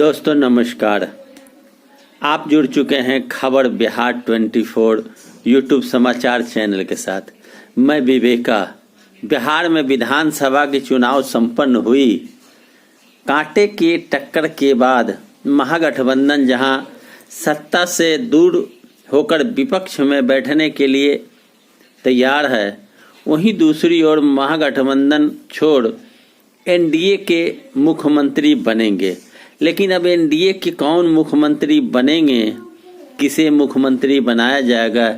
दोस्तों नमस्कार। आप जुड़ चुके हैं खबर बिहार 24 यूट्यूब समाचार चैनल के साथ। मैं विवेका। बिहार में विधानसभा की चुनाव संपन्न हुई। कांटे की टक्कर के बाद महागठबंधन जहां सत्ता से दूर होकर विपक्ष में बैठने के लिए तैयार है, वहीं दूसरी ओर महागठबंधन छोड़ एनडीए के मुख्यमंत्री बनेंगे। लेकिन अब एनडीए के कौन मुख्यमंत्री बनेंगे, किसे मुख्यमंत्री बनाया जाएगा,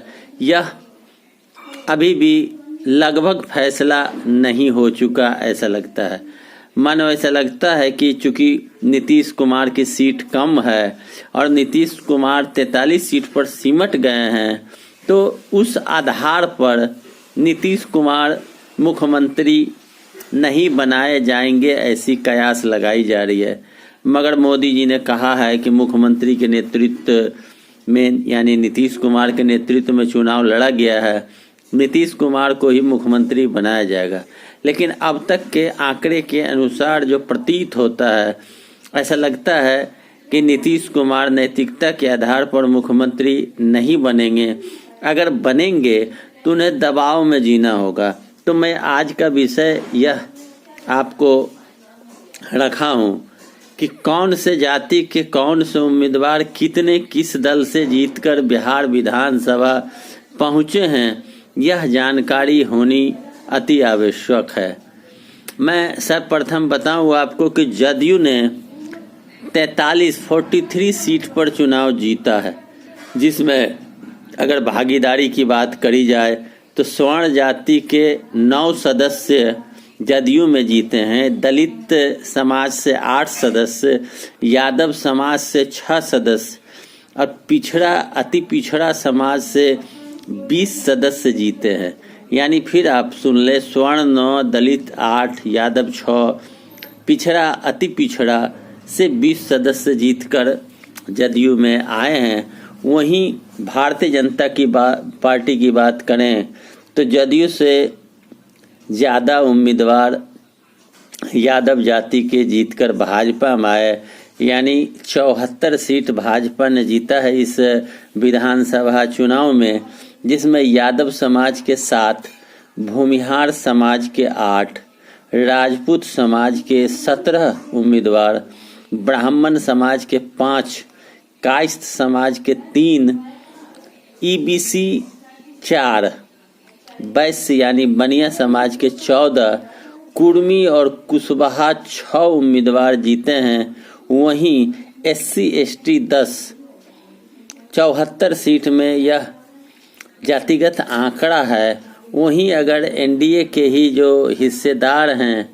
यह अभी भी लगभग फैसला नहीं हो चुका ऐसा लगता है। मानो ऐसा लगता है कि चूंकि नीतीश कुमार की सीट कम है और नीतीश कुमार 43 सीट पर सिमट गए हैं, तो उस आधार पर नीतीश कुमार मुख्यमंत्री नहीं बनाए जाएंगे ऐसी कयास लगाई जा रही है। मगर मोदी जी ने कहा है कि मुख्यमंत्री के नेतृत्व में यानी नीतीश कुमार के नेतृत्व में चुनाव लड़ा गया है, नीतीश कुमार को ही मुख्यमंत्री बनाया जाएगा। लेकिन अब तक के आंकड़े के अनुसार जो प्रतीत होता है, ऐसा लगता है कि नीतीश कुमार नैतिकता के आधार पर मुख्यमंत्री नहीं बनेंगे। अगर बनेंगे तो उन्हें दबाव में जीना होगा। तो मैं आज का विषय यह आपको रखा हूँ कि कौन से जाति के कौन से उम्मीदवार कितने किस दल से जीतकर बिहार विधानसभा पहुँचे हैं, यह जानकारी होनी अति आवश्यक है। मैं सर्वप्रथम बताऊं आपको कि जदयू ने 43 सीट पर चुनाव जीता है, जिसमें अगर भागीदारी की बात करी जाए तो स्वर्ण जाति के 9 सदस्य जदयू में जीते हैं, दलित समाज से 8 सदस्य, यादव समाज से 6 सदस्य और अति पिछड़ा समाज से 20 सदस्य जीते हैं। यानी फिर आप सुन ले, स्वर्ण 9, दलित 8, यादव 6, पिछड़ा अति पिछड़ा से 20 सदस्य जीतकर जदयू में आए हैं। वहीं भारतीय जनता की पार्टी की बात करें तो जदयू से ज़्यादा उम्मीदवार यादव जाति के जीतकर भाजपा में आए। यानी 74 सीट भाजपा ने जीता है इस विधानसभा चुनाव में, जिसमें यादव समाज के 7, भूमिहार समाज के 8, राजपूत समाज के 17 उम्मीदवार, ब्राह्मण समाज के 5, कायस्थ समाज के 3, ईबीसी 4, वैश्य यानी बनिया समाज के 14, कुर्मी और कुशवाहा 6 उम्मीदवार जीते हैं। वहीं एससी एसटी 10, 74 सीट में यह जातिगत आंकड़ा है। वहीं अगर एनडीए के ही जो हिस्सेदार हैं,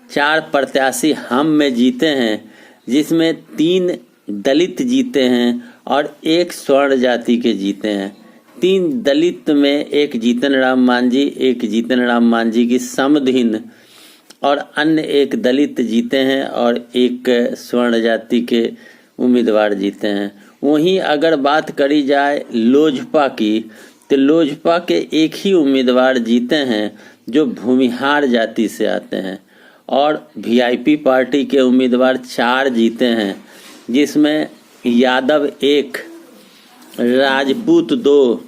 4 प्रत्याशी हम में जीते हैं, जिसमें 3 दलित जीते हैं और 1 स्वर्ण जाति के जीते हैं। 3 दलित में एक जीतन राम मांझी की समधिन और अन्य 1 दलित जीते हैं और 1 स्वर्ण जाति के उम्मीदवार जीते हैं। वहीं अगर बात करी जाए लोजपा की, तो लोजपा के 1 ही उम्मीदवार जीते हैं जो भूमिहार जाति से आते हैं और वीआईपी पार्टी के उम्मीदवार 4 जीते हैं, जिसमें यादव 1, राजपूत 2,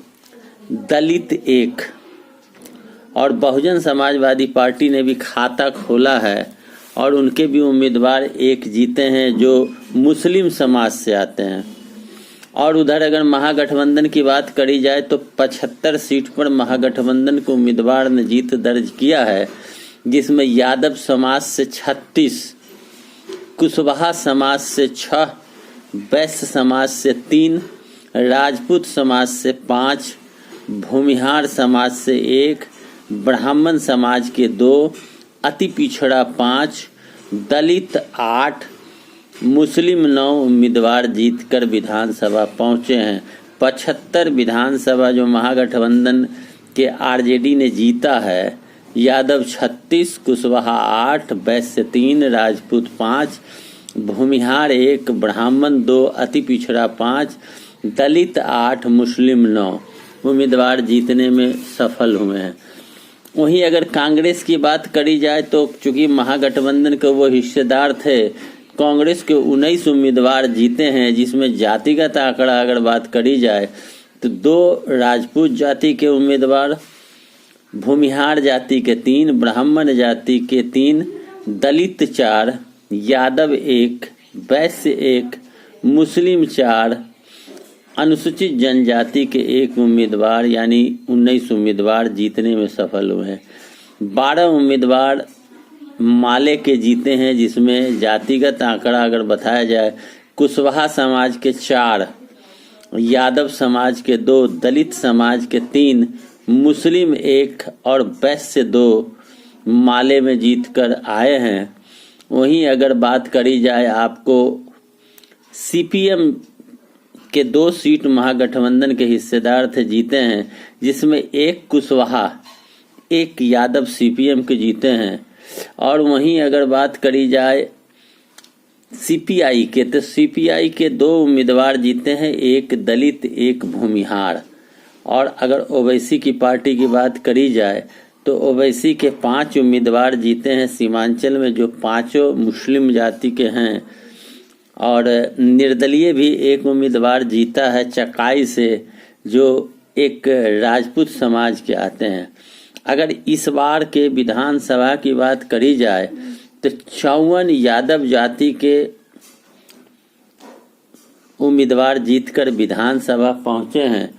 दलित 1 और बहुजन समाजवादी पार्टी ने भी खाता खोला है और उनके भी उम्मीदवार 1 जीते हैं जो मुस्लिम समाज से आते हैं। और उधर अगर महागठबंधन की बात करी जाए तो 75 सीट पर महागठबंधन के उम्मीदवार ने जीत दर्ज किया है, जिसमें यादव समाज से 36, कुशवाहा समाज से 6, वैश्य समाज से 3, राजपूत समाज से 5, भूमिहार समाज से 1, ब्राह्मण समाज के 2, अति पिछड़ा 5, दलित 8, मुस्लिम 9 उम्मीदवार जीतकर विधानसभा पहुंचे हैं। 75 विधानसभा जो महागठबंधन के आरजेडी ने जीता है, यादव 36, कुशवाहा 8, वैश्य 3, राजपूत 5, भूमिहार 1, ब्राह्मण 2, अति पिछड़ा 5, दलित 8, मुस्लिम 9 उम्मीदवार जीतने में सफल हुए हैं। वहीं अगर कांग्रेस की बात करी जाए तो चूंकि महागठबंधन के वो हिस्सेदार थे कांग्रेस के 19 उम्मीदवार जीते हैं, जिसमें जातिगत आंकड़ा अगर बात करी जाए तो 2 राजपूत जाति के उम्मीदवार, भूमिहार जाति के 3, ब्राह्मण जाति के 3, दलित 4, यादव 1, वैश्य 1, मुस्लिम 4, अनुसूचित जनजाति के 1 उम्मीदवार यानी 19 उम्मीदवार जीतने में सफल हुए हैं। 12 उम्मीदवार माले के जीते हैं, जिसमें जातिगत आंकड़ा अगर बताया जाए कुशवाहा समाज के 4, यादव समाज के 2, दलित समाज के 3, मुस्लिम 1 और वैश्य 2 माले में जीतकर आए हैं। वहीं अगर बात करी जाए आपको सीपीएम के 2 सीट महागठबंधन के हिस्सेदार थे जीते हैं, जिसमें 1 कुशवाहा 1 यादव सीपीएम के जीते हैं। और वहीं अगर बात करी जाए सीपीआई के, तो सीपीआई के 2 उम्मीदवार जीते हैं, 1 दलित 1 भूमिहार। और अगर ओवैसी की पार्टी की बात करी जाए तो ओवैसी के 5 उम्मीदवार जीते हैं सीमांचल में, जो 5 मुस्लिम जाति के हैं। और निर्दलीय भी 1 उम्मीदवार जीता है चकाई से, जो एक राजपूत समाज के आते हैं। अगर इस बार के विधानसभा की बात करी जाए तो 54 यादव जाति के उम्मीदवार जीतकर विधानसभा पहुंचे हैं।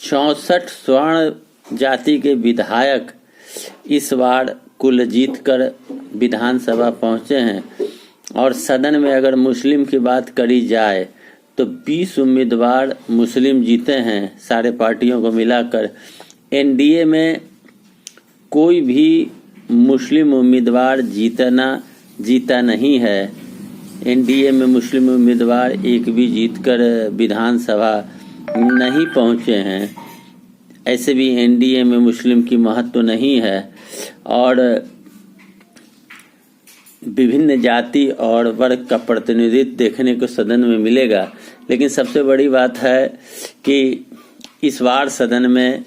64 स्वर्ण जाति के विधायक इस बार कुल जीतकर विधानसभा पहुंचे हैं। और सदन में अगर मुस्लिम की बात करी जाए तो 20 उम्मीदवार मुस्लिम जीते हैं सारे पार्टियों को मिलाकर। एनडीए में कोई भी मुस्लिम उम्मीदवार जीता नहीं है। एनडीए में मुस्लिम उम्मीदवार एक भी जीतकर विधानसभा नहीं पहुंचे हैं। ऐसे भी एनडीए में मुस्लिम की महत्व नहीं है। और विभिन्न जाति और वर्ग का प्रतिनिधित्व देखने को सदन में मिलेगा। लेकिन सबसे बड़ी बात है कि इस बार सदन में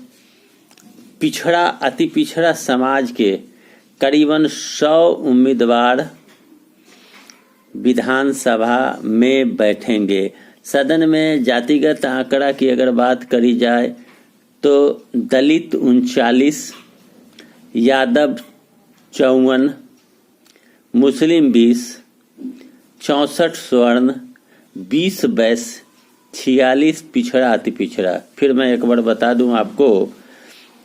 अति पिछड़ा समाज के करीबन 100 उम्मीदवार विधानसभा में बैठेंगे। सदन में जातिगत आंकड़ा की अगर बात करी जाए तो दलित 39, यादव 54, मुस्लिम 20, 64 स्वर्ण, 20 वैश्य, 46 पिछड़ा अति पिछड़ा। फिर मैं एक बार बता दूं आपको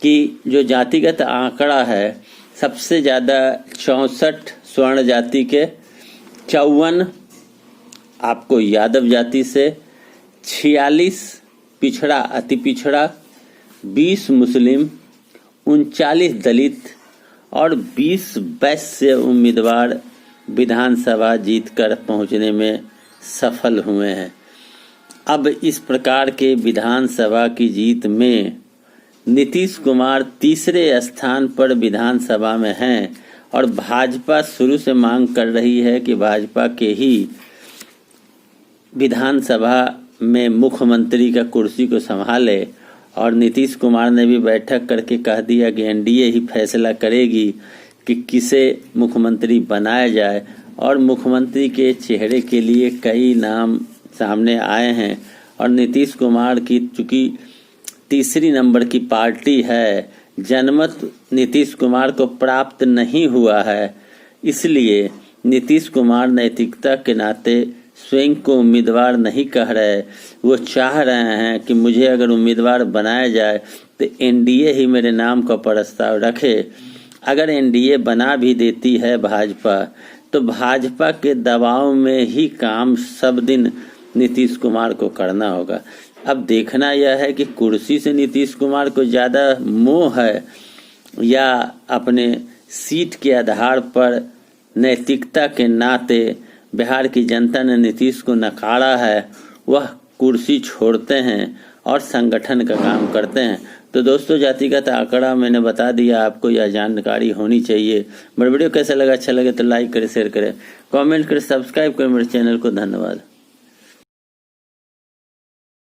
कि जो जातिगत आंकड़ा है सबसे ज़्यादा 64 स्वर्ण जाति के, 54 आपको यादव जाति से, 46 पिछड़ा अति पिछड़ा, 20 मुस्लिम, 39 दलित और 20 वैश्य उम्मीदवार विधानसभा जीतकर पहुंचने में सफल हुए हैं। अब इस प्रकार के विधानसभा की जीत में नीतीश कुमार तीसरे स्थान पर विधानसभा में हैं और भाजपा शुरू से मांग कर रही है कि भाजपा के ही विधानसभा में मुख्यमंत्री का कुर्सी को संभाले। और नीतीश कुमार ने भी बैठक करके कह दिया कि एनडीए ही फैसला करेगी कि किसे मुख्यमंत्री बनाया जाए। और मुख्यमंत्री के चेहरे के लिए कई नाम सामने आए हैं। और नीतीश कुमार की चूंकि तीसरी नंबर की पार्टी है, जनमत नीतीश कुमार को प्राप्त नहीं हुआ है, इसलिए नीतीश कुमार नैतिकता के नाते स्वयं को उम्मीदवार नहीं कह रहे। वो चाह रहे हैं कि मुझे अगर उम्मीदवार बनाया जाए तो एनडीए ही मेरे नाम का प्रस्ताव रखे। अगर एनडीए बना भी देती है भाजपा तो भाजपा के दबाव में ही काम सब दिन नीतीश कुमार को करना होगा। अब देखना यह है कि कुर्सी से नीतीश कुमार को ज़्यादा मोह है या अपने सीट के आधार पर नैतिकता के नाते बिहार की जनता ने नीतीश को नकारा है, वह कुर्सी छोड़ते हैं और संगठन का काम करते हैं। तो दोस्तों, जातिगत आंकड़ा मैंने बता दिया, आपको यह जानकारी होनी चाहिए। मेरा वीडियो कैसा लगा, अच्छा लगे तो लाइक करें, शेयर करें, कमेंट करें, सब्सक्राइब करें मेरे चैनल को। धन्यवाद।